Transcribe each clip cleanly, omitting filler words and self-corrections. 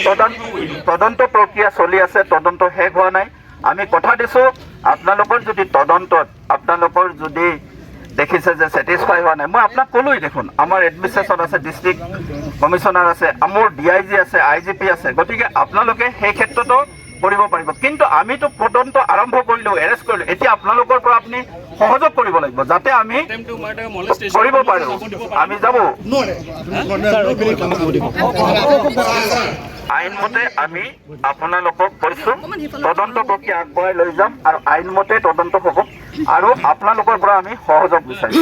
তদন্ত প্ৰক্ৰিয়া চলি আছে, তদন্ত শেষ হোৱা নাই। আমি কথা দিছোঁ আপোনালোকৰ যদি তদন্তত আপোনালোকৰ যদি দেখিছে যে ছেটিছফাই হোৱা নাই, মই আপোনাক ক'লোৱেই দেখোন আমাৰ এডমিনিষ্ট্ৰেশ্যন আছে, ডিষ্ট্ৰিক্ট কমিশ্যনাৰ আছে, মোৰ DIG আছে, IGP আছে, গতিকে আপোনালোকে সেই ক্ষেত্ৰতো কৰিব পাৰিব। কিন্তু আমিতো তদন্ত আৰম্ভ কৰিলোঁ, এৰেষ্ট কৰিলোঁ, এতিয়া আপোনালোকৰ পৰা আপুনি সহযোগ কৰিব লাগিব যাতে আমি কৰিব পাৰোঁ। আমি যাব আইনমতে আমি আপোনালোকক কৈছোঁ তদন্ত প্ৰক্ৰিয়া আগবঢ়াই লৈ যাম আৰু আইনমতে তদন্ত হ'ব আৰু আপোনালোকৰ পৰা আমি সহযোগ বিচাৰিম।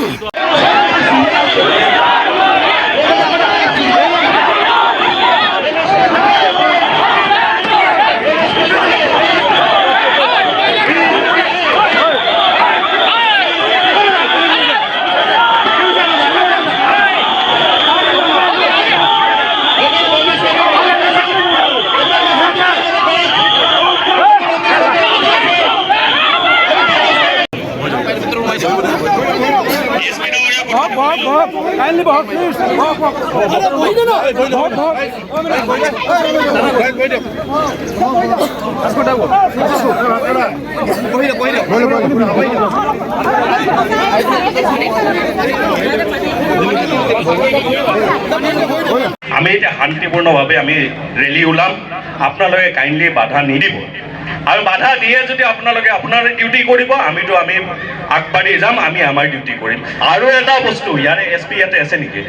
আমি এতিয়া শান্তিপূৰ্ণভাৱে আমি ৰেলী ওলাম, আপোনালোকে কাইণ্ডলি বাধা নিদিব আৰু বাধা দিয়ে যদি আপোনালোকে আপোনাৰ ডিউটি কৰিব, আমি আগবাঢ়ি যাম, আমি আমাৰ ডিউটি কৰিম। আৰু এটা বস্তু, ইয়াৰে SP ইয়াতে আছে নেকি?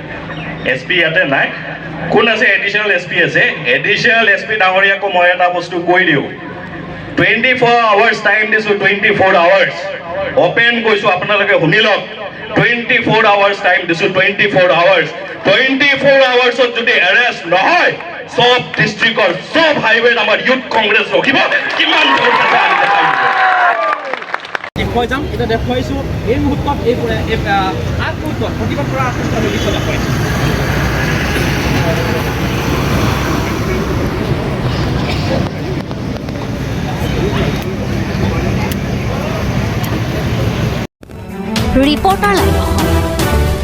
SP ইয়াতে নাই, কোন আছে? এডিশ্যনেল SP আছে। এডিশ্যনেল SP ডাঙৰীয়াকো মই এটা বস্তু কৈ দিওঁ, 24 আৱাৰ্ছ টাইম দিছোঁ, 24 আৱাৰ্ছ অপেন কৈছোঁ, আপোনালোকে শুনি লওক। 24 আৱাৰ্ছ টাইম দিছোঁ, 24 আৱাৰ্ছ। 24 আৱাৰ্ছত যদি এৰেষ্ট নহয়, সব ডিষ্ট্ৰিক্টৰ সব হাইৱেত আমাৰ ইউথ কংগ্ৰেছ ৰখিব। কিমান দেখুৱাই যাম, এতিয়া দেখুৱাইছোঁ। এই মুহূৰ্তত এইবোৰে আগমুহূৰ্তত প্ৰতিবাদ কৰা নিশ্চয় দেখুৱাইছোঁ। Reporter live.